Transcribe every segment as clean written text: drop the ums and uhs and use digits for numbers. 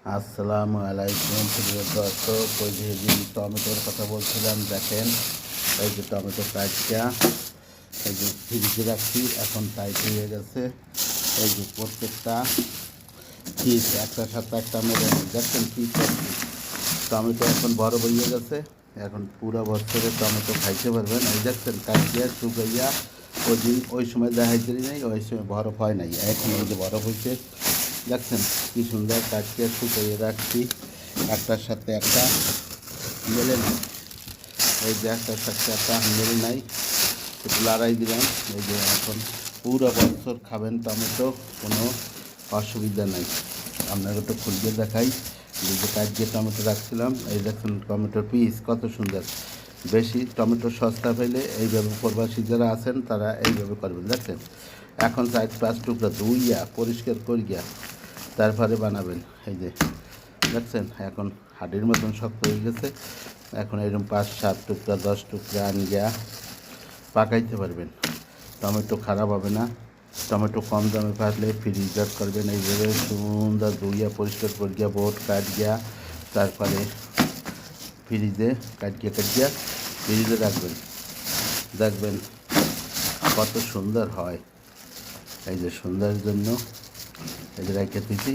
আসসালামু আলাইকুম প্রিয় দর্শক। ওই যে টমেটোর কথা বলছিলাম, দেখেন এই যে টমেটো টাইটটা এই যে ফ্রিজে রাখছি, এখন টাইট হয়ে গেছে। এই যে প্রত্যেকটা পিস একটার সাথে একটা মেরে দেখছেন কী করছি। টমেটো এখন বড় হয়ে গেছে, এখন পুরো বছরে টমেটো খাইতে পারবেন। এই দেখছেন কাটিয়া শুকাইয়া ওই সময় দেখাইতে নেই, ওই সময় বরফ হয় নাই, এখন ওই যে বরফ হয়েছে। দেখছেন কী সুন্দর কাটিয়ে শুকিয়ে রাখছি, একটার সাথে একটা মেলে নাই। এই যে একটার সাথে একটা মেলে নাই, একটু লড়াই দিলাম। এই যে এখন পুরো বছর খাবেন টমেটো, কোনো অসুবিধা নাই। আপনাকে তো খুলতে দেখাই, এই যে কাটিয়ে টমেটো রাখছিলাম। এই দেখুন টমেটোর পিস কত সুন্দর। বেশি টমেটো সস্তা পেলে এইভাবে প্রবাসী যারা আছেন তারা এইভাবে করবেন। দেখছেন এখন 4-5 টুকরা ধুইয়া পরিষ্কার করিয়া তারপরে বানাবেন। এই যে দেখছেন এখন হাড়ির মতন শক্ত হয়ে গেছে। এখন এরকম 5-7 টুকরা 10 টুকরা আনিয়া পাকাইতে পারবেন। টমেটো খারাপ হবে না। টমেটো কম দামে পাকলে ফ্রিজার করবেন। এইভাবে সুন্দর ধুইয়া পরিষ্কার করিয়া বোট কাটিয়া তারপরে ফ্রিজে কাটিয়া ফ্রিজে রাখবেন। দেখবেন কত সুন্দর হয়। এই যে সুন্দরের জন্য এই যে রেখে দিয়েছি।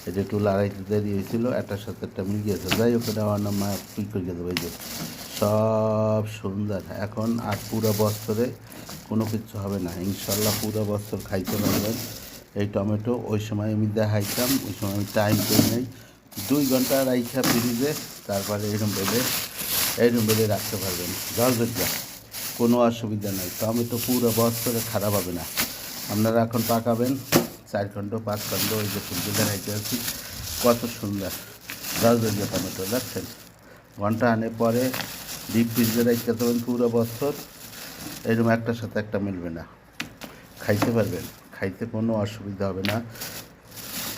এই যে একটু লড়াইতে দেরি হয়েছিল, একটার সাথে একটা মিল গিয়েছে। যাই হোক এটা আমার নাম কী করিয়ে দেবো। এই যে সব সুন্দর। এখন আর পুরো বছরে কোনো কিছু হবে না ইনশাল্লাহ, পুরো বছর খাইতে পারবেন এই টমেটো। ওই সময় আমি দেখাইতাম, ওই সময় আমি টাইম করি নাই। 2 ঘন্টা রাইখা ফ্রিজে, তারপরে এইরকম বেড়ে রাখতে পারবেন। জলজটিয়া কোনো অসুবিধা নেই, টমেটো পুরো বছরে খারাপ হবে না। আপনারা এখন পাকাবেন 4 খণ্ড 5 খণ্ড। ওই যে ফুলকে দেখাইতে আছি কত সুন্দর জলজটিয়া টমেটো। দেখছেন ঘন্টা আনে পরে ডিপ ফ্রিজে রাখতে দেবেন পুরো বছর, এরকম একটার সাথে একটা মিলবে না, খাইতে পারবেন। খাইতে কোনো অসুবিধা হবে না।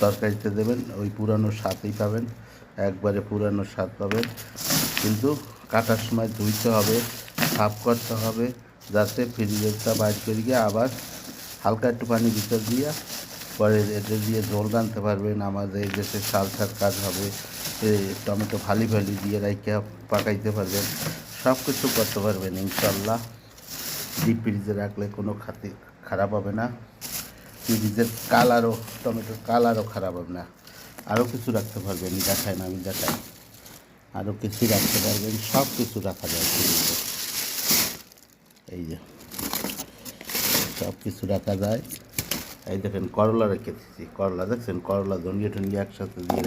তরকারিতে দেবেন ওই পুরানো স্বাদই পাবেন, একবারে পুরানো স্বাদ পাবেন। কিন্তু কাটার সময় ধুইতে হবে, সাফ করতে হবে, যাতে ফ্রিজেরটা বাইর করে গিয়ে আবার হালকা একটু পানি ভিতর দিয়ে পরে এটা দিয়ে ঝোল রাঁধতে পারবেন। আমাদের এই দেশে সালসার কাজ হবে, টমেটো ফালি দিয়ে রাইখা পাকাইতে পারবেন, সব কিছু করতে পারবেন ইনশাল্লাহ। ডিপ ফ্রিজে রাখলে কোনো খারাপ হবে না। ফ্রিজের কালারও, টমেটোর কালারও খারাপ হবে না। আরও কিছু রাখতে পারবেন, দেখায় না আমি দেখাই, আরও কিছু রাখতে পারবেন, সব কিছু রাখা যায় ফ্রিজে। এই যে সব কিছু রাখা যায়। এই দেখেন করলা রেখে দিচ্ছি, করলা দেখছেন, করলা ধনিয়া টনিয়া একসাথে দিয়ে